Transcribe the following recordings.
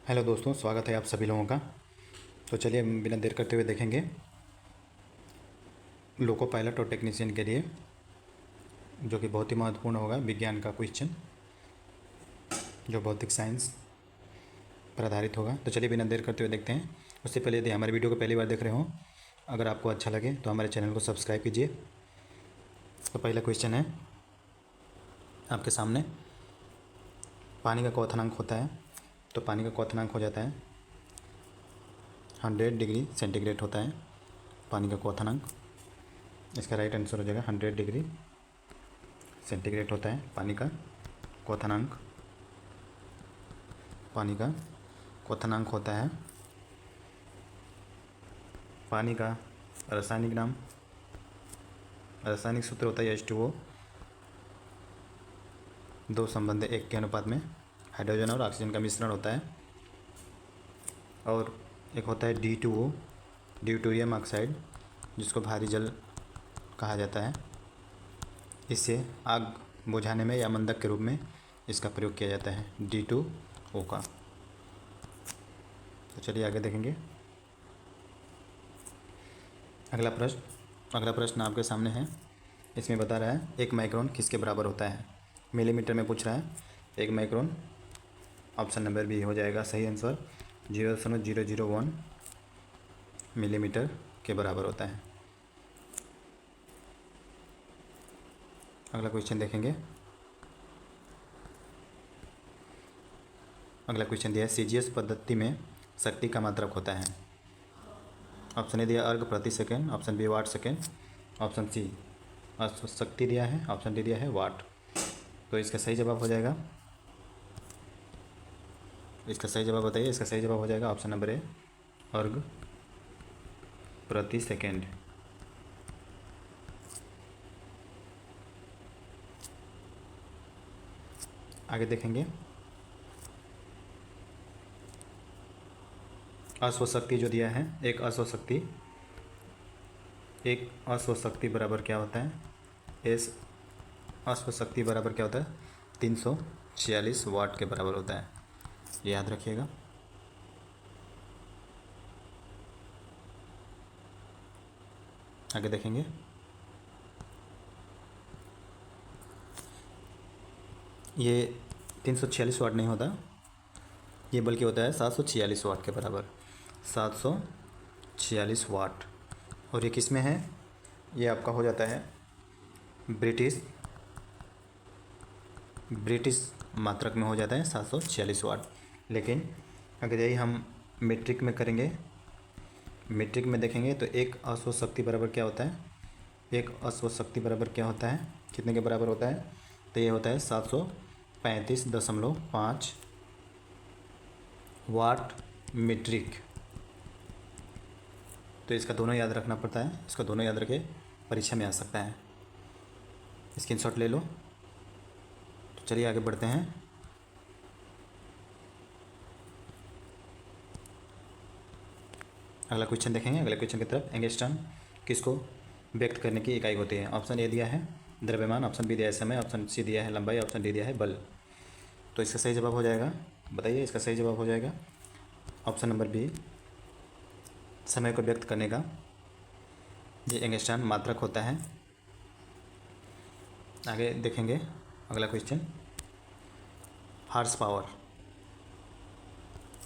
Hello दोस्तों, स्वागत है आप सभी लोगों का। तो चलिए बिना देर करते हुए देखेंगे लोको पायलट और टेक्नीशियन के लिए, जो कि बहुत ही महत्वपूर्ण होगा, विज्ञान का क्वेश्चन जो भौतिक साइंस पर आधारित होगा। तो चलिए बिना देर करते हुए देखते हैं। उससे पहले यदि हमारे वीडियो को पहली बार देख रहे हों, अगर आपको अच्छा लगे तो हमारे चैनल को सब्सक्राइब कीजिए। तो पहला क्वेश्चन है आपके सामने, पानी का क्वथनांक होता है। तो पानी का क्वथनांक हो जाता है 100 डिग्री सेंटीग्रेड होता है पानी का क्वथनांक। इसका राइट आंसर हो जाएगा 100 डिग्री सेंटीग्रेड होता है पानी का क्वथनांक। पानी का क्वथनांक होता है। पानी का रासायनिक नाम, रासायनिक सूत्र होता है H2O। दो संबंध 1 के अनुपात में हाइड्रोजन और ऑक्सीजन का मिश्रण होता है। और एक होता है D2O, ड्यूटेरियम ऑक्साइड, जिसको भारी जल कहा जाता है। इससे आग बुझाने में या मंदक के रूप में इसका प्रयोग किया जाता है, D2O का। तो चलिए आगे देखेंगे अगला प्रश्न आपके सामने है। इसमें बता रहा है 1 माइक्रोन किसके बराबर होता है। मिलीमीटर में पूछ रहा है। 1 माइक्रोन ऑप्शन नंबर बी हो जाएगा सही आंसर। 0.001 मिलीमीटर के बराबर होता है। अगला क्वेश्चन देखेंगे। अगला क्वेश्चन दिया है, CGS पद्धति में शक्ति का मात्रक होता है। ऑप्शन ए दिया अर्घ प्रति second, option B watt second, option C शक्ति दिया है, ऑप्शन डी दिया है वाट। तो इसका सही जवाब हो जाएगा, इसका सही जवाब बताइए। इसका सही जवाब हो जाएगा ऑप्शन नंबर ए, अर्घ प्रति सेकेंड। आगे देखेंगे। अश्वशक्ति जो दिया है, एक अश्वशक्ति बराबर क्या होता है। इस अश्वशक्ति बराबर क्या होता है, 346 वाट के बराबर होता है, याद रखिएगा। आगे देखेंगे। ये 346 वाट नहीं होता, ये बल्कि होता है 746 वाट के बराबर, 746 वाट। और ये किस में है, ये आपका हो जाता है ब्रिटिश मात्रक में हो जाता है 746 वाट। लेकिन अगर यही हम मीट्रिक में करेंगे, मीट्रिक में देखेंगे तो एक अश्वशक्ति बराबर क्या होता है, एक अश्वशक्ति बराबर क्या होता है, कितने के बराबर होता है। तो ये होता है 735.5 वाट मीट्रिक। तो इसका दोनों याद रखना पड़ता है, इसका दोनों याद रखे, परीक्षा में आ सकता है। स्क्रीनशॉट ले लो। तो चलिए आगे बढ़ते हैं। अगला क्वेश्चन देखेंगे। अगले क्वेश्चन की तरफ, एंगस्ट्रॉम किसको व्यक्त करने की इकाई होती है। ऑप्शन ए दिया है द्रव्यमान, ऑप्शन बी दिया है समय, ऑप्शन सी दिया है लंबाई, ऑप्शन डी दिया है बल। तो इसका सही जवाब हो जाएगा, बताइए इसका सही जवाब हो जाएगा ऑप्शन नंबर बी, समय को व्यक्त करने का ये एंगस्ट्रॉम मात्रक होता है। आगे देखेंगे अगला क्वेश्चन, हार्स पावर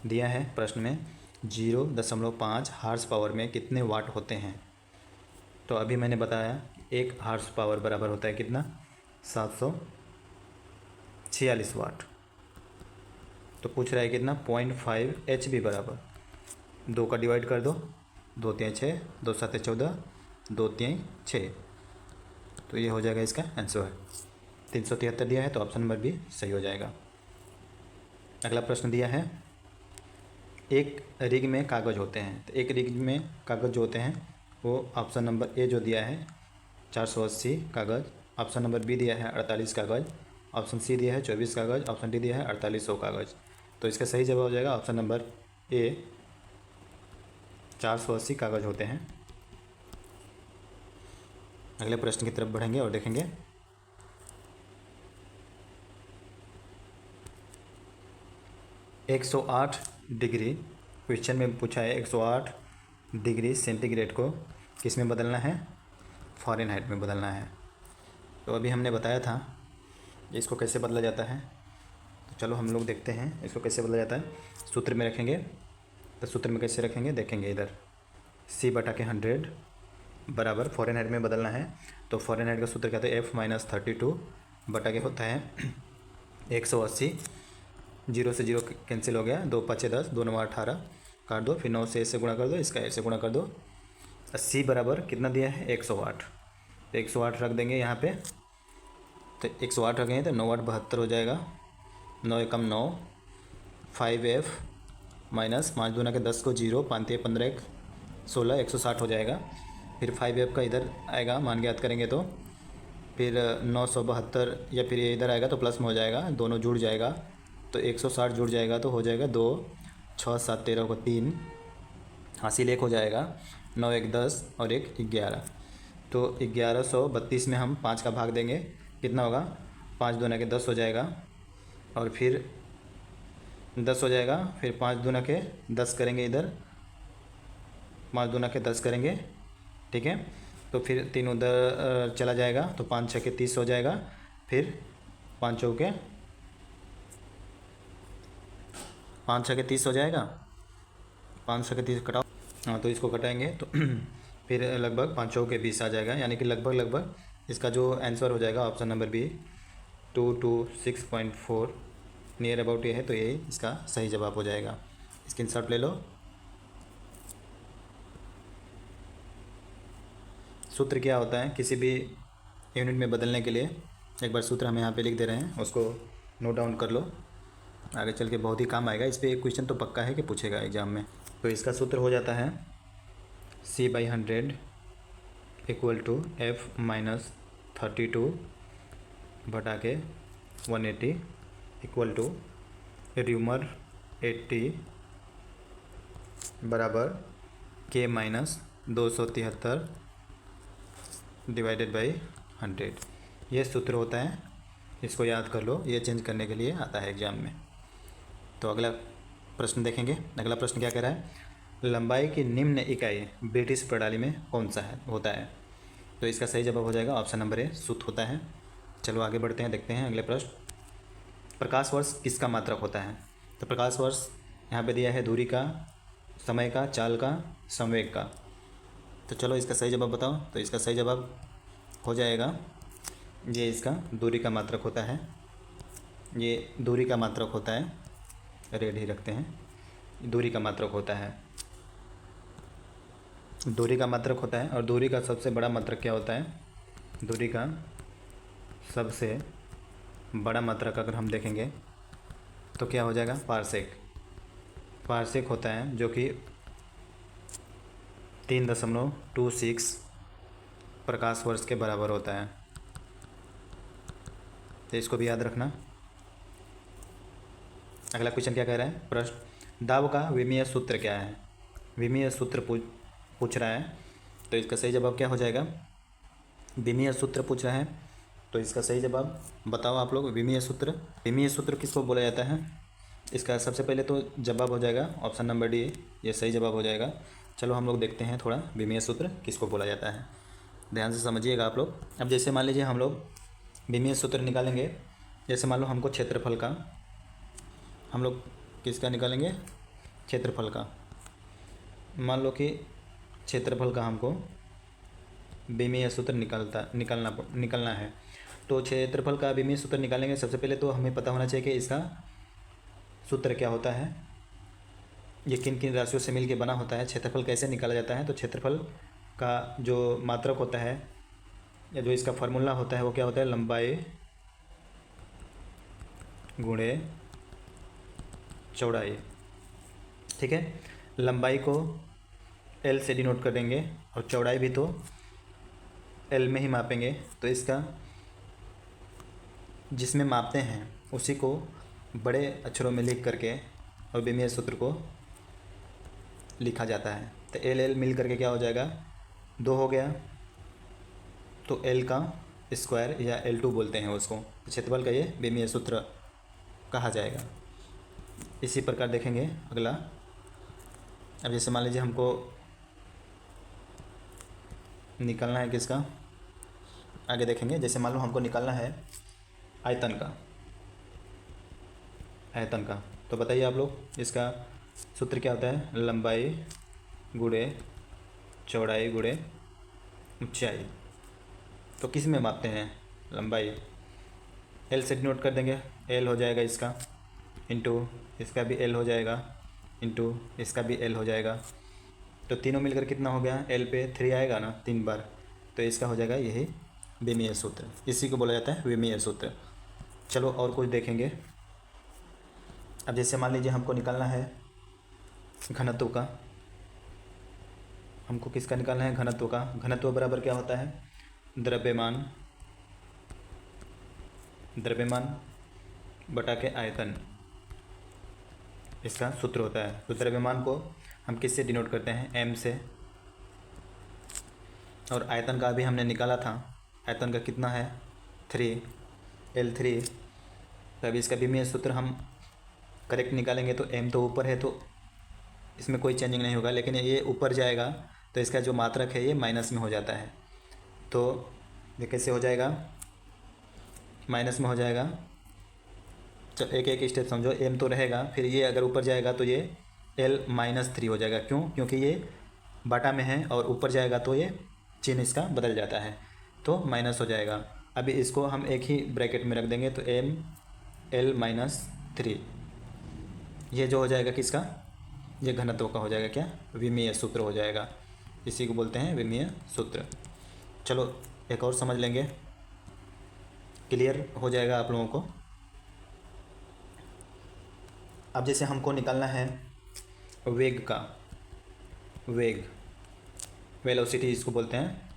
दिया है प्रश्न में, 0.5 हार्स पावर में कितने वाट होते हैं। तो अभी मैंने बताया 1 हार्स पावर बराबर होता है कितना, 746 वाट। तो पूछ रहा है कितना, 0.5 HB बराबर 2 का डिवाइड कर दो, 2 3 6, 2 7 14, 2 3 6। तो ये हो जाएगा इसका आंसर। 373 दिया है तो ऑप्शन नंबर बी सही हो जाएगा। अगला प्रश्न दिया है, एक रिग में कागज़ होते हैं। तो एक रिग में कागज़ जो होते हैं वो ऑप्शन नंबर ए जो दिया है 480 कागज़, ऑप्शन नंबर बी दिया है 48 कागज़, ऑप्शन सी दिया है 24 कागज़, ऑप्शन डी दिया है 4800 कागज़। तो इसका सही जवाब हो जाएगा ऑप्शन नंबर ए, 480 कागज़ होते हैं। अगले प्रश्न की तरफ बढ़ेंगे और देखेंगे। 108 डिग्री, क्वेश्चन में पूछा है 108 डिग्री सेंटीग्रेड को किस में बदलना है, फ़ारेनहाइट में बदलना है। तो अभी हमने बताया था इसको कैसे बदला जाता है, तो चलो हम लोग देखते हैं इसको कैसे बदला जाता है। सूत्र में रखेंगे, तो सूत्र में कैसे रखेंगे देखेंगे इधर, C/100 बराबर फ़ारेनहाइट में बदलना है। तो फ़ारेनहाइट का सूत्र क्या था, F-32 बटा के होता है 180, 0 से 0 कैंसिल हो गया, 2 5 10, 2 9 18 काट दो, फिर 9 से ऐसे गुणा कर दो, इसका ऐसे गुणा कर दो। C बराबर कितना दिया है 108, तो 108 रख देंगे यहाँ पे, तो 108 रखेंगे तो 9 8 72 हो जाएगा, 9 एकम 9, 5F माइनस 5 दूना के 10 को 0, 5 3 15 1 16, 160 हो जाएगा। फिर 5F का इधर आएगा, मान के याद करेंगे तो फिर 972, या फिर ये इधर आएगा तो प्लस में हो जाएगा, दोनों जुड़ जाएगा तो 160 जुड़ जाएगा तो हो जाएगा 2 6 7 13 को 3, हासिल 1 हो जाएगा, 9 1 10 और 1 11, तो 1132 में हम 5 का भाग देंगे, कितना होगा 5 दूना के 10 हो जाएगा, और फिर 10 हो जाएगा, फिर 5 दूना के 10 करेंगे इधर, 5 दूना के 10 करेंगे, ठीक है। तो फिर 3 उधर चला जाएगा तो 5 6 के 30 हो जाएगा, फिर 5 चौके 5 6 के 30 हो जाएगा, 5 6 के 30 कटाओ, हाँ तो इसको कटाएंगे तो फिर लगभग 5 चौके 20 आ जाएगा, यानी कि लगभग इसका जो आंसर हो जाएगा option number B 226.4 near about ये है, तो ये इसका सही जवाब हो जाएगा। स्क्रीनशॉट ले लो। सूत्र क्या होता है किसी भी यूनिट में बदलने के लिए, एक बार सूत्र हम यहाँ पे लिख दे रहे हैं, उसको नोट डाउन कर लो, आगे चल के बहुत ही काम आएगा। इस पर एक क्वेश्चन तो पक्का है कि पूछेगा एग्जाम में। तो इसका सूत्र हो जाता है C/100 इक्वल टू F-32 बटा के 180 इक्वल टू र्यूमर 80 बराबर K-273 डिवाइडेड बाई 100। ये सूत्र होता है, इसको याद कर लो, ये चेंज करने के लिए आता है एग्जाम में। तो अगला प्रश्न देखेंगे। अगला प्रश्न क्या कह रहा है, लंबाई की निम्न इकाई ब्रिटिश प्रणाली में कौन सा है होता है। तो इसका सही जवाब हो जाएगा ऑप्शन नंबर ए सूत्र होता है। चलो आगे बढ़ते हैं, देखते हैं अगले प्रश्न। प्रकाश वर्ष किसका मात्रक होता है। तो प्रकाश वर्ष यहाँ पे दिया है दूरी का, समय का, चाल का, संवेग का। तो चलो इसका सही जवाब बताओ। तो इसका सही जवाब हो जाएगा, ये इसका दूरी का मात्रक होता है, ये दूरी का मात्रक होता है, रेड ही रखते हैं, दूरी का मात्रक होता है, दूरी का मात्रक होता है। और दूरी का सबसे बड़ा मात्रक क्या होता है, दूरी का सबसे बड़ा मात्रक अगर हम देखेंगे तो क्या हो जाएगा, पारसेक। पारसेक होता है जो कि 3.26 प्रकाश वर्ष के बराबर होता है। तो इसको भी याद रखना। अगला क्वेश्चन क्या कह रहा है, प्रश्न दाब का विमीय सूत्र क्या है। विमीय सूत्र पूछ रहा है, तो इसका सही जवाब क्या हो जाएगा, विमीय सूत्र पूछ रहा है, तो इसका सही जवाब बताओ आप लोग। विमीय सूत्र, विमीय सूत्र किसको बोला जाता है, इसका सबसे पहले तो जवाब हो जाएगा ऑप्शन नंबर डी, ये सही जवाब हो जाएगा। चलो हम लोग देखते हैं थोड़ा विमीय सूत्र किसको बोला जाता है, ध्यान से समझिएगा आप लोग। अब जैसे मान लीजिए हम लोग विमीय सूत्र निकालेंगे, जैसे मान लो हमको क्षेत्रफल का, हम लोग किसका निकालेंगे, क्षेत्रफल का। मान लो कि क्षेत्रफल का हमको विमीय सूत्र निकालना है। तो क्षेत्रफल का विमीय सूत्र निकालेंगे, सबसे पहले तो हमें पता होना चाहिए कि इसका सूत्र क्या होता है, ये किन किन राशियों से मिलकर बना होता है, क्षेत्रफल कैसे निकाला जाता है। तो क्षेत्रफल का जो मात्रक होता है या जो इसका फार्मूला होता है वो क्या होता है, लंबाई गुणे चौड़ाई। ठीक है, लंबाई को L से डिनोट कर देंगे और चौड़ाई भी तो L में ही मापेंगे। तो इसका जिसमें मापते हैं उसी को बड़े अक्षरों में लिख करके और विमीय सूत्र को लिखा जाता है। तो L मिल करके क्या हो जाएगा, 2 हो गया, तो L का स्क्वायर या L2 बोलते हैं उसको। क्षेत्रफल का ये विमीय सूत्र कहा जाएगा। इसी प्रकार देखेंगे अगला। अब जैसे मान लीजिए हमको निकालना है किसका, आगे देखेंगे। जैसे मान लो हमको निकालना है आयतन का, आयतन का। तो बताइए आप लोग, इसका सूत्र क्या होता है? लंबाई गुणे चौड़ाई गुणे ऊंचाई। तो किस में मापते हैं? लंबाई एल से डिनोट कर देंगे, एल हो जाएगा इसका, इंटू इसका भी एल हो जाएगा, इंटू इसका भी एल हो जाएगा। तो तीनों मिलकर कितना हो गया? एल पे 3 आएगा ना 3 बार, तो इसका हो जाएगा यही विमीय सूत्र। इसी को बोला जाता है विमीय सूत्र। चलो और कुछ देखेंगे। अब जैसे मान लीजिए हमको निकालना है घनत्व का, हमको किसका निकालना है? घनत्व का। घनत्व बराबर क्या होता है? द्रव्यमान, द्रव्यमान बटा के आयतन, इसका सूत्र होता है। तो द्रव्यमान को हम किससे डिनोट करते हैं? m से। और आयतन का अभी हमने निकाला था, आयतन का कितना है? 3 L3। तो अभी इसका विमीय सूत्र हम करेक्ट निकालेंगे तो m तो ऊपर है तो इसमें कोई चेंजिंग नहीं होगा, लेकिन ये ऊपर जाएगा तो इसका जो मात्रक है ये माइनस में हो जाता है। तो ये कैसे हो जाएगा? माइनस में हो जाएगा। चल एक एक स्टेप समझो। m तो रहेगा, फिर ये अगर ऊपर जाएगा तो ये L-3 हो जाएगा। क्यों? क्योंकि ये बाटा में है और ऊपर जाएगा तो ये चिन्ह इसका बदल जाता है, तो माइनस हो जाएगा। अभी इसको हम एक ही ब्रैकेट में रख देंगे तो L-3, ये जो हो जाएगा किसका? ये घनत्व का हो जाएगा। क्या? विमीय सूत्र हो जाएगा। इसी को बोलते हैं विमीय सूत्र। चलो एक और समझ लेंगे, क्लियर हो जाएगा आप लोगों को। अब जैसे हमको निकालना है वेग का, वेग, वेलोसिटी इसको बोलते हैं,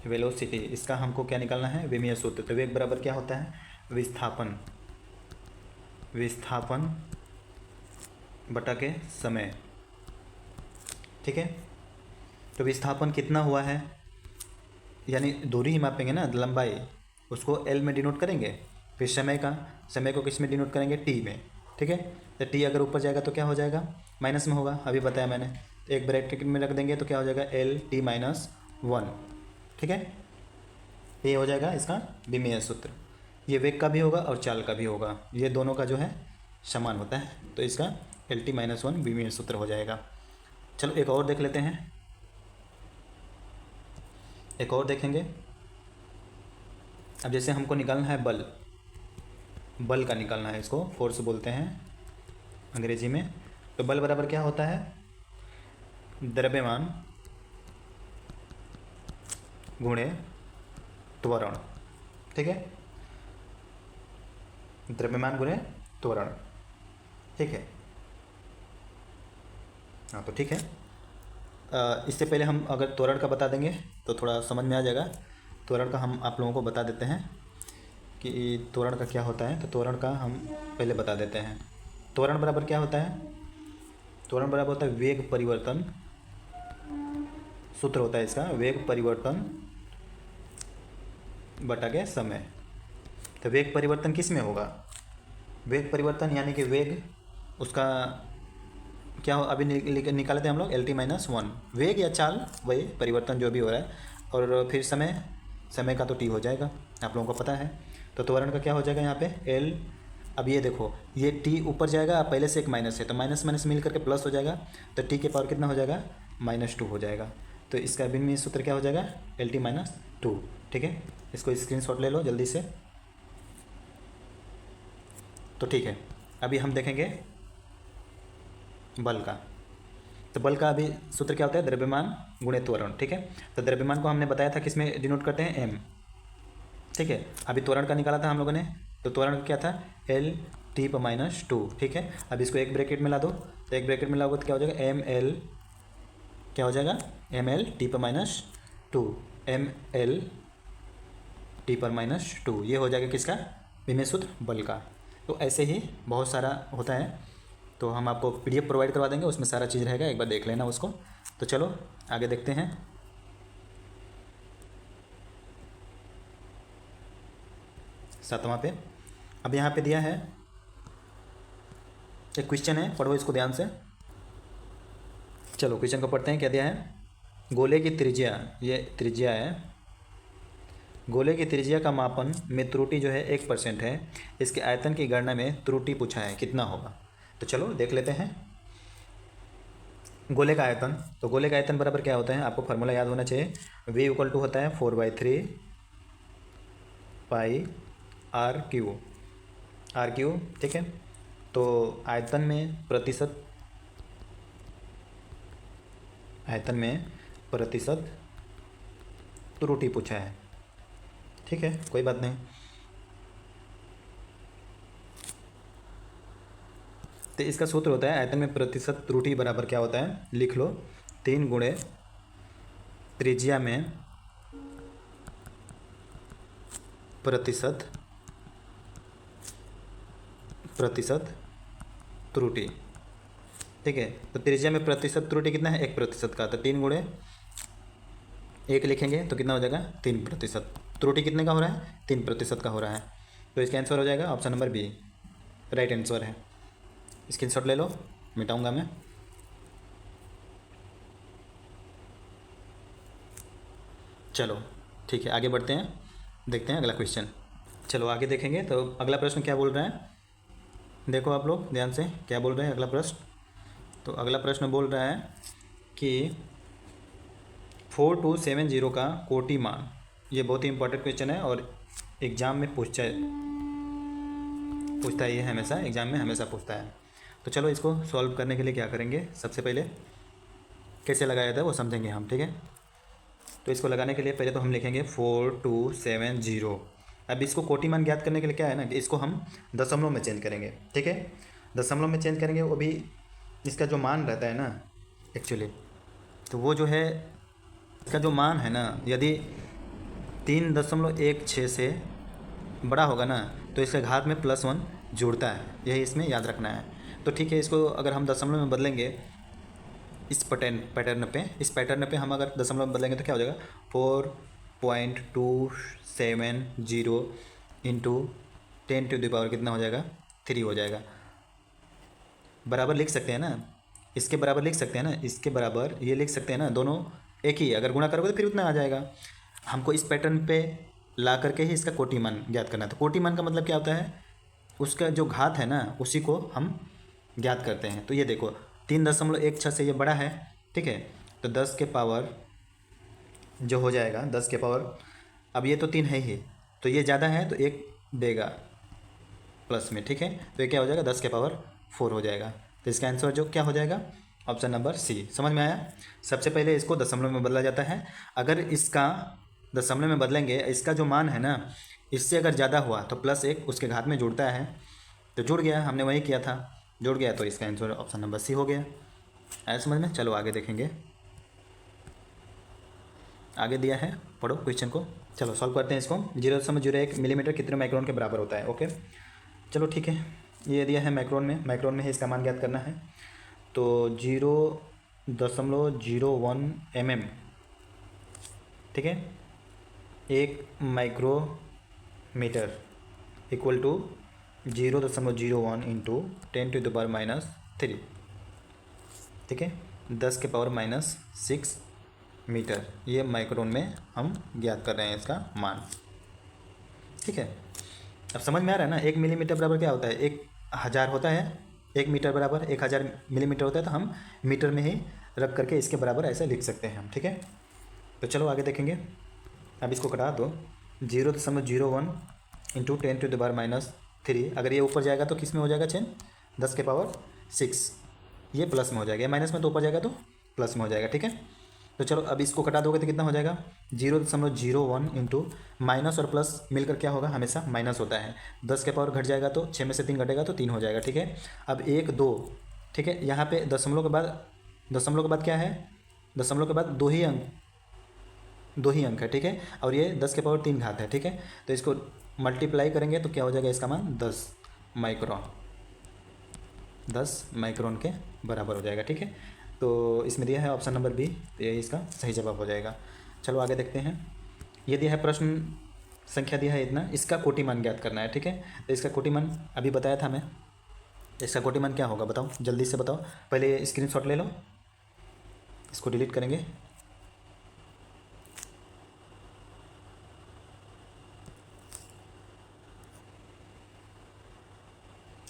वेलोसिटी। इसका हमको क्या निकालना है? विमीय सूत्र। तो वेग बराबर क्या होता है? विस्थापन, विस्थापन बटा के समय। ठीक है। तो विस्थापन कितना हुआ है, यानी दूरी ही मापेंगे ना, लंबाई, उसको एल में डिनोट करेंगे। फिर समय का, समय को किस में डिनोट करेंगे? टी में। ठीक है। तो टी अगर ऊपर जाएगा तो क्या हो जाएगा? माइनस में होगा, अभी बताया मैंने। तो एक ब्रैकेट में रख देंगे तो क्या हो जाएगा? L-T-1। ठीक है। ये हो जाएगा इसका विमीय सूत्र। ये वेग का भी होगा और चाल का भी होगा, ये दोनों का जो है समान होता है। तो इसका L-T-1 विमीय सूत्र हो जाएगा। चलो एक और देख लेते हैं, एक और देखेंगे। अब जैसे हमको निकालना है बल, बल का निकालना है, इसको फोर्स बोलते हैं अंग्रेजी में। तो बल बराबर क्या होता है? द्रव्यमान गुणे त्वरण। ठीक है। द्रव्यमान गुणे त्वरण। ठीक है। हाँ तो ठीक है। इससे पहले हम अगर त्वरण का बता देंगे तो थोड़ा समझ में आ जाएगा। त्वरण का हम आप लोगों को बता देते हैं कि त्वरण का क्या होता है। तो त्वरण का हम पहले बता देते हैं। त्वरण बराबर क्या होता है? त्वरण बराबर होता है वेग परिवर्तन, सूत्र होता है इसका, वेग परिवर्तन बटा के समय। तो वेग परिवर्तन किस में होगा? वेग परिवर्तन यानी कि वेग उसका क्या हो, अभी निकाले थे हम लोग L-T-1, वेग या चाल, वही परिवर्तन जो भी हो रहा है। और फिर समय, समय का तो टी हो जाएगा, आप लोगों को पता है। तो त्वरण का क्या हो जाएगा यहाँ पे? एल, अब ये देखो ये टी ऊपर जाएगा, पहले से एक माइनस है तो माइनस माइनस मिल करके प्लस हो जाएगा, तो टी के पावर कितना हो जाएगा? -2 हो जाएगा। तो इसका विमीय सूत्र क्या हो जाएगा? L-T-2। ठीक है। इसको स्क्रीनशॉट ले लो जल्दी से। तो ठीक है, अभी हम देखेंगे बल का। तो बल का अभी सूत्र क्या होता है? द्रव्यमान गुणे त्वरण। ठीक है। तो द्रव्यमान को हमने बताया था किस में डिनोट करते हैं? m। ठीक है। अभी त्वरण का निकाला था हम लोगों ने, तो त्वरण का क्या था? L-T-2। ठीक है। अब इसको एक ब्रैकेट में ला दो, तो एक ब्रैकेट में लाओगे तो क्या हो जाएगा? ml, क्या हो जाएगा? ml-T-2, ml-T-2, ये हो जाएगा किसका? विमीय सूत्र बल का। तो ऐसे ही बहुत सारा होता है, तो हम आपको PDF प्रोवाइड करवा देंगे, उसमें सारा चीज़ रहेगा, एक बार देख लेना उसको। तो चलो आगे देखते हैं। 7वां पे अब यहाँ पे दिया है एक क्वेश्चन है, पढ़ो इसको ध्यान से। चलो क्वेश्चन को पढ़ते हैं। क्या दिया है? गोले की त्रिज्या, ये त्रिज्या है, गोले की त्रिज्या का मापन में त्रुटि जो है 1% है, इसके आयतन की गणना में त्रुटि पूछा है, कितना होगा? तो चलो देख लेते हैं। गोले का आयतन, तो गोले का आयतन बराबर क्या होता है? आपको फार्मूला याद होना चाहिए। V इक्वल टू होता है 4/3 पाई R क्यू, ठीक है। तो आयतन में प्रतिशत त्रुटि पूछा है, ठीक है, कोई बात नहीं। तो इसका सूत्र होता है आयतन में प्रतिशत त्रुटि बराबर क्या होता है? लिख लो, 3 गुणे त्रिज्या में प्रतिशत त्रुटि, ठीक है। तो त्रिज्या में प्रतिशत त्रुटि कितना है? 1% का। तो 3 गुणे 1 लिखेंगे तो कितना हो जाएगा? 3%। त्रुटि कितने का हो रहा है? 3% का हो रहा है। तो इसका आंसर हो जाएगा option number B, right answer है। स्क्रीनशॉट ले लो, मिटाऊंगा मैं। चलो ठीक है, आगे बढ़ते हैं, देखते हैं अगला क्वेश्चन। चलो आगे देखेंगे। तो अगला प्रश्न क्या बोल रहा है, देखो आप लोग ध्यान से, क्या बोल रहे हैं अगला प्रश्न। तो अगला प्रश्न बोल रहा है कि 4270 का कोटि मान, ये बहुत ही इंपॉर्टेंट क्वेश्चन है और एग्ज़ाम में पूछता है ये, हमेशा एग्ज़ाम में हमेशा पूछता है। तो चलो इसको सॉल्व करने के लिए क्या करेंगे, सबसे पहले कैसे लगाया जाता है वो समझेंगे हम, ठीक है। तो इसको लगाने के लिए पहले तो हम लिखेंगे 4270। अब इसको कोटि मान ज्ञात करने के लिए क्या है ना कि इसको हम दशमलव में चेंज करेंगे, ठीक है। दशमलव में चेंज करेंगे, वो भी इसका जो मान रहता है ना एक्चुअली, तो वो जो है इसका जो मान है ना, यदि 3.16 से बड़ा होगा ना तो इसके घात में +1 जुड़ता है, यही इसमें याद रखना है। तो ठीक है, इसको अगर हम दशमलव में बदलेंगे इस पैटर्न पे हम अगर दशमलव में बदलेंगे तो क्या हो जाएगा? 4.270 इंटू 10⁻³ कितना हो जाएगा? 3 हो जाएगा। बराबर लिख सकते हैं ना, इसके बराबर लिख सकते हैं ना, इसके बराबर ये लिख सकते हैं ना, दोनों एक ही है, अगर गुणा करोगे तो फिर उतना आ जाएगा। हमको इस पैटर्न पे ला करके ही इसका कोटि मान ज्ञात करना है। तो कोटि मान का मतलब क्या होता है? उसका जो घात है ना उसी को हम ज्ञात करते हैं। तो ये देखो 3.16 से ये बड़ा है, ठीक है। तो 10 के पावर जो हो जाएगा 10 के पावर, अब ये तो 3 है ही, तो ये ज़्यादा है तो 1 देगा प्लस में, ठीक है। तो ये क्या हो जाएगा? 10 के पावर 4 हो जाएगा। तो इसका आंसर जो क्या हो जाएगा? Option number C. समझ में आया? सबसे पहले इसको दशमलव में बदला जाता है। अगर इसका दशमलव में बदलेंगे, इसका जो मान है ना इससे अगर ज़्यादा हुआ तो +1 उसके घात में जुड़ता है, तो जुड़ गया, हमने वही किया था, जुड़ गया, तो इसका आंसर ऑप्शन नंबर सी हो गया। आया समझ में? चलो आगे देखेंगे, आगे दिया है, पढ़ो क्वेश्चन को। चलो सॉल्व करते हैं इसको। 0.01 मिलीमीटर कितने माइक्रोन के बराबर होता है? ओके चलो ठीक है, ये दिया है माइक्रोन में ही इसका मान ज्ञात करना है। तो 0.01 mm, ठीक है, 1 माइक्रोमीटर इक्वल टू 0.01 इंटू 10⁻⁻3, ठीक है, 10 के पावर -6 मीटर, ये माइक्रोन में हम ज्ञात कर रहे हैं इसका मान, ठीक है। अब समझ में आ रहा है ना? 1 मिलीमीटर बराबर क्या होता है? 1000 होता है, 1 मीटर बराबर 1000 मिलीमीटर होता है, तो हम मीटर में ही रख करके इसके बराबर ऐसे लिख सकते हैं हम, ठीक है। तो चलो आगे देखेंगे। अब इसको कटा दो, 0.01 इंटू 10⁻⁻3, अगर ये ऊपर जाएगा तो किस में हो जाएगा चेंज? 10 के पावर 6, ये प्लस में हो जाएगा, माइनस में तो ऊपर जाएगा तो प्लस में हो जाएगा, ठीक है। तो चलो अब इसको कटा दोगे तो कितना हो जाएगा? 0.01 इंटू माइनस और प्लस मिलकर क्या होगा? हमेशा माइनस होता है। 10 के पावर घट जाएगा तो 6 में से 3 घटेगा तो 3 हो जाएगा, ठीक है। अब 1 2, ठीक है, यहाँ पे दशमलव के बाद क्या है? दशमलव के बाद दो ही अंक है, ठीक है, और ये 10 के पावर 3 घात है, ठीक है। तो इसको मल्टीप्लाई करेंगे तो क्या हो जाएगा? इसका मान 10 माइक्रोन के बराबर हो जाएगा, ठीक है। तो इसमें दिया है ऑप्शन नंबर बी, तो ये इसका सही जवाब हो जाएगा। चलो आगे देखते हैं। ये दिया है प्रश्न संख्या दिया है इतना, इसका कोटि मान ज्ञात करना है, ठीक है। तो इसका कोटि मान अभी बताया था मैं, इसका कोटि मान क्या होगा बताओ, जल्दी से बताओ। पहले स्क्रीनशॉट ले लो, इसको डिलीट करेंगे।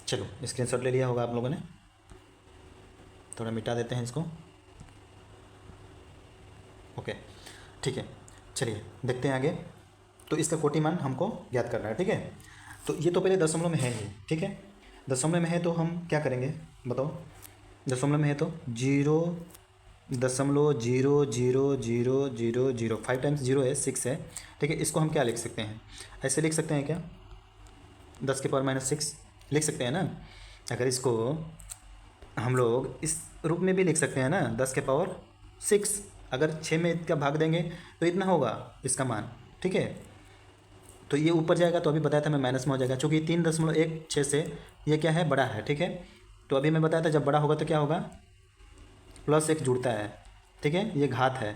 चलो स्क्रीनशॉट ले लिया होगा आप लोगों ने, थोड़ा मिटा देते हैं इसको। ओके ठीक है, चलिए देखते हैं आगे। तो इसका कोटि मान हमको ज्ञात करना है, ठीक है। तो ये तो पहले दशमलव में है ही, ठीक है। दशमलव में है तो हम क्या करेंगे बताओ। दशमलव में है तो 0.000000, 5 टाइम्स 0 है 6 है, ठीक है। इसको हम क्या लिख सकते हैं, ऐसे लिख सकते हैं क्या, 10⁻⁻6 लिख सकते हैं ना। अगर इसको हम लोग इस रूप में भी लिख सकते हैं ना, 10⁻6। अगर 6 में इसका भाग देंगे तो इतना होगा इसका मान, ठीक है। तो ये ऊपर जाएगा तो अभी बताया था मैं माइनस में हो जाएगा, क्योंकि 3.16 से ये क्या है, बड़ा है, ठीक है। तो अभी मैं बताया था जब बड़ा होगा तो क्या होगा, +1 जुड़ता है, ठीक है। ये घात है,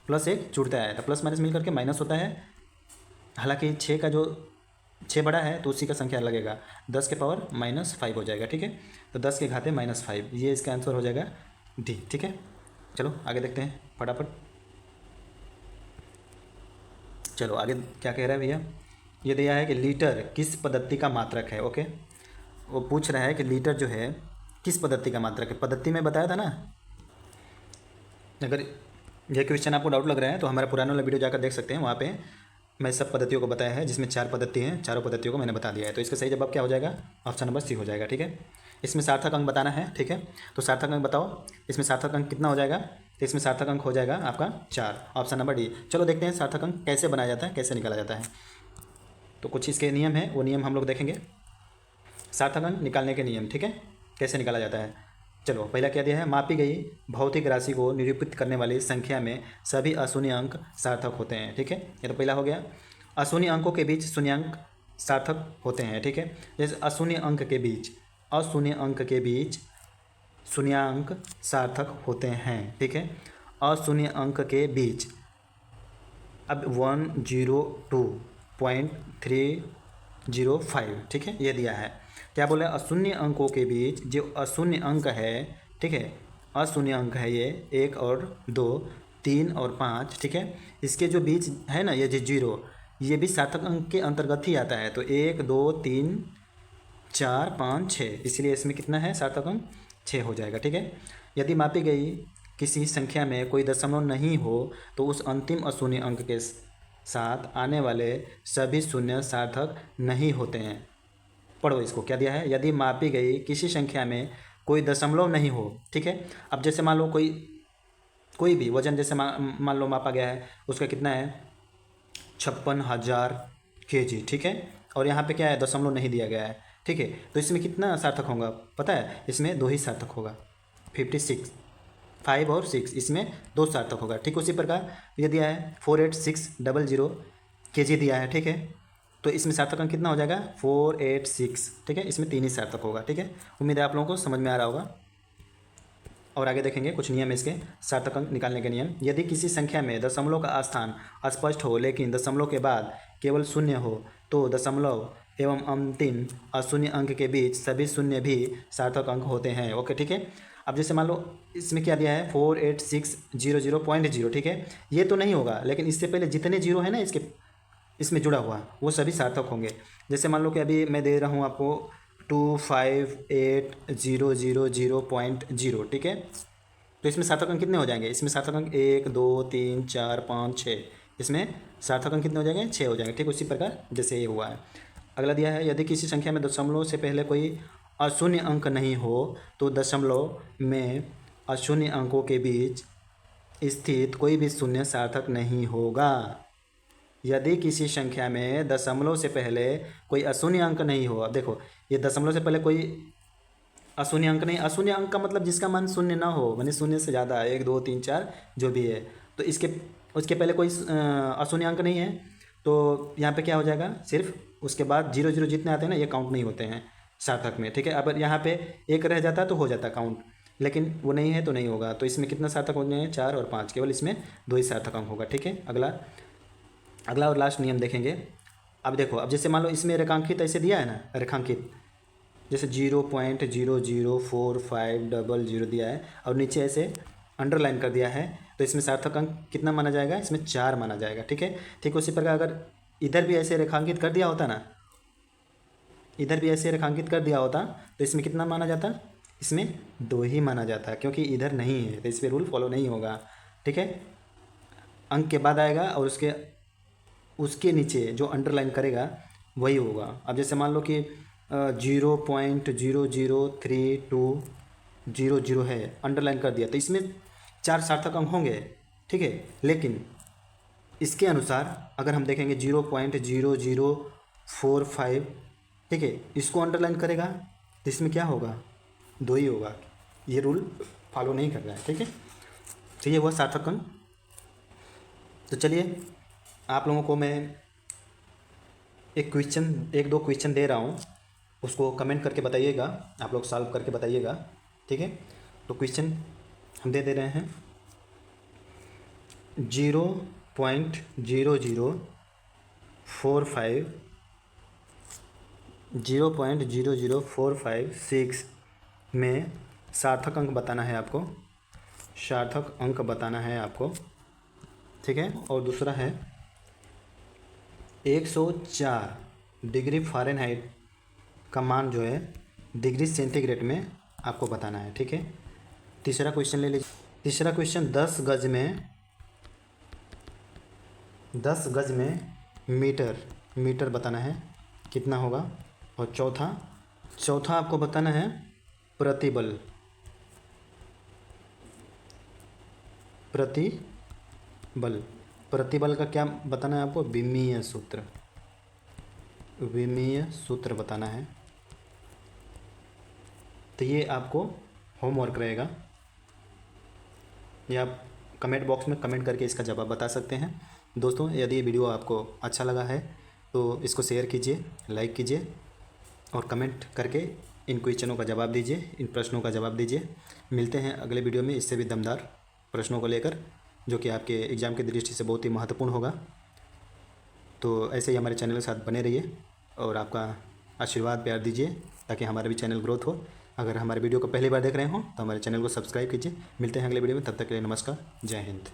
+1 जुड़ता है तो प्लस माइनस मिल करके माइनस होता है। हालांकि 6 का जो 6 बड़ा है तो उसी का संख्या लगेगा, 10⁻⁻5 हो जाएगा, ठीक है। तो 10 के घाते -5, ये इसका आंसर हो जाएगा डी, ठीक है। चलो आगे देखते हैं फटाफट। चलो आगे क्या कह रहा है भैया, ये दिया है कि लीटर किस पद्धति का मात्रक है। ओके, वो पूछ रहा है कि लीटर जो है किस पद्धति का मात्रक है। पद्धति में बताया था ना। अगर ये क्वेश्चन आपको डाउट लग रहा है तो हमारा पुराना वाला वीडियो जाकर देख सकते हैं, वहाँ पे मैं सब पद्धतियों को बताया है, जिसमें 4 पद्धति हैं, चारों पद्धतियों को मैंने बता दिया है। तो इसका सही जवाब क्या हो जाएगा, ऑप्शन नंबर सी हो जाएगा, ठीक है। इसमें सार्थक अंक बताना है, ठीक है। तो सार्थक अंक बताओ, इसमें सार्थक अंक कितना हो जाएगा, तो इसमें सार्थक अंक हो जाएगा आपका 4, ऑप्शन नंबर डी। चलो देखते हैं सार्थक अंक कैसे बनाया जाता है, कैसे निकाला जाता है। तो कुछ इसके नियम है, वो नियम हम लोग देखेंगे, सार्थक अंक निकालने के नियम, ठीक है, कैसे निकाला जाता है। चलो पहला क्या दिया है, मापी गई भौतिक राशि को निरूपित करने वाली संख्या में सभी अशून्य अंक सार्थक होते हैं, ठीक है। ये तो पहला हो गया। अशून्य अंकों के बीच शून्याङ्क सार्थक होते हैं, ठीक है। जैसे अशून्य अंक के बीच, अशून्य अंक के बीच शून्याङ्क सार्थक होते हैं, ठीक है। अशून्य अंक के बीच, अब 102.305, ठीक है, ये दिया है। क्या बोले, अशून्य अंकों के बीच जो अशून्य अंक है, ठीक है, अशून्य अंक है ये 1 और 2, 3 और 5, ठीक है। इसके जो बीच है ना, ये जो 0, ये भी सार्थक अंक के अंतर्गत ही आता है। तो 1 2 3 4 5 6, इसलिए इसमें कितना है सार्थक अंक, 6 हो जाएगा, ठीक है। यदि मापी गई किसी संख्या में कोई दशमलव नहीं हो तो उस अंतिम अशून्य अंक के साथ आने वाले सभी शून्य सार्थक नहीं होते हैं। पढ़ो इसको, क्या दिया है, यदि मापी गई किसी संख्या में कोई दशमलव नहीं हो, ठीक है। अब जैसे मान लो कोई भी वजन, जैसे मान लो मापा गया है, उसका कितना है 56,000 kg, ठीक है। और यहाँ पे क्या है, दशमलव नहीं दिया गया है, ठीक है। तो इसमें कितना सार्थक होगा पता है, इसमें 2 ही सार्थक होगा, 56, 5 और 6, इसमें 2 सार्थक होगा। ठीक उसी प्रकार ये दिया है 48600 kg दिया है, ठीक है। तो इसमें सार्थक अंक कितना हो जाएगा 486, ठीक है। इसमें 3 ही सार्थक होगा, ठीक है। उम्मीद है आप लोगों को समझ में आ रहा होगा। और आगे देखेंगे कुछ नियम है इसके, सार्थक अंक निकालने के नियम। यदि किसी संख्या में दशमलव का स्थान अस्पष्ट हो लेकिन दशमलव के बाद केवल शून्य हो तो दशमलव एवं अंतिम अशून्य अंक के बीच सभी शून्य भी सार्थक अंक होते हैं। ओके, ठीक है। अब जैसे मान लो इसमें क्या दिया है 48600.0, ठीक है। ये तो नहीं होगा, लेकिन इससे पहले जितने जीरो है ना इसमें जुड़ा हुआ, वो सभी सार्थक होंगे। जैसे मान लो कि अभी मैं दे रहा हूँ आपको 2580000.0, ठीक है। तो इसमें सार्थक अंक कितने हो जाएंगे, इसमें सार्थक अंक 1 2 3 4 5 6, इसमें सार्थक अंक कितने हो जाएंगे 6 हो जाएंगे। ठीक उसी प्रकार जैसे ये हुआ है। अगला दिया है यदि किसी संख्या में दशमलव से पहले कोई अशून्य अंक नहीं हो तो दशमलव में अशून्य अंकों के बीच स्थित कोई भी शून्य सार्थक नहीं होगा। यदि किसी संख्या में दशमलव से पहले कोई अशून्य अंक नहीं हो, अब देखो ये दशमलव से पहले कोई अशून्य अंक नहीं, अशून्य अंक का मतलब जिसका मान शून्य ना हो, माने शून्य से ज़्यादा 1 2 3 4 जो भी है, तो उसके पहले कोई अशून्य अंक नहीं है तो यहाँ पे क्या हो जाएगा, सिर्फ उसके बाद 0 0 जितने आते हैं ना ये काउंट नहीं होते हैं सार्थक में, ठीक है। अब यहाँ पे 1 रह जाता तो हो जाता काउंट, लेकिन वो नहीं है तो नहीं होगा। तो इसमें कितना सार्थक होने हैं 4 और 5, केवल इसमें 2 ही सार्थक अंक होगा, ठीक है। अगला और लास्ट नियम देखेंगे। अब देखो, अब जैसे मान लो इसमें रेखांकित ऐसे दिया है ना, रेखांकित जैसे 0.00450 दिया है और नीचे ऐसे अंडरलाइन कर दिया है, तो इसमें सार्थक अंक कितना माना जाएगा? इसमें 4 माना जाएगा। ठीक है, ठीक उसी प्रकार अगर इधर भी ऐसे रेखांकित कर दिया होता ना, इधर भी ऐसे रेखांकित कर दिया होता तो इसमें कितना माना जाता? इसमें 2 ही माना जाता, क्योंकि इधर नहीं है तो इस पर रूल फॉलो नहीं होगा। ठीक है, अंक के बाद आएगा और उसके नीचे जो अंडरलाइन करेगा वही होगा। अब जैसे मान लो कि 0.00320 है, अंडरलाइन कर दिया, तो इसमें 4 सार्थक अंक होंगे। ठीक है, लेकिन इसके अनुसार अगर हम देखेंगे 0.0045, ठीक है, इसको अंडरलाइन करेगा तो इसमें क्या होगा? 2 ही होगा। ये रूल फॉलो नहीं कर रहा है। ठीक है, तो ये हुआ सार्थक अंक। तो चलिए आप लोगों को मैं एक दो क्वेश्चन दे रहा हूँ, उसको कमेंट करके बताइएगा, आप लोग सॉल्व करके बताइएगा। ठीक है, तो क्वेश्चन हम दे रहे हैं 0.00456 में सार्थक अंक बताना है आपको, सार्थक अंक बताना है आपको। ठीक है, और दूसरा है 104 डिग्री फ़ारेनहाइट का मान जो है डिग्री सेंटीग्रेड में आपको बताना है। ठीक है, तीसरा क्वेश्चन ले लीजिए। तीसरा क्वेश्चन 10 गज में मीटर बताना है कितना होगा। और चौथा आपको बताना है प्रतिबल का क्या बताना है आपको? विमीय सूत्र बताना है। तो ये आपको होमवर्क रहेगा, ये आप कमेंट बॉक्स में कमेंट करके इसका जवाब बता सकते हैं। दोस्तों, यदि ये वीडियो आपको अच्छा लगा है तो इसको शेयर कीजिए, लाइक कीजिए और कमेंट करके इन क्वेश्चनों का जवाब दीजिए, इन प्रश्नों का जवाब दीजिए। मिलते हैं अगले वीडियो में इससे भी दमदार प्रश्नों को लेकर, जो कि आपके एग्ज़ाम की दृष्टि से बहुत ही महत्वपूर्ण होगा। तो ऐसे ही हमारे चैनल के साथ बने रहिए और आपका आशीर्वाद प्यार दीजिए ताकि हमारा भी चैनल ग्रोथ हो। अगर हमारे वीडियो को पहली बार देख रहे हो तो हमारे चैनल को सब्सक्राइब कीजिए। मिलते हैं अगले वीडियो में, तब तक के लिए नमस्कार, जय हिंद।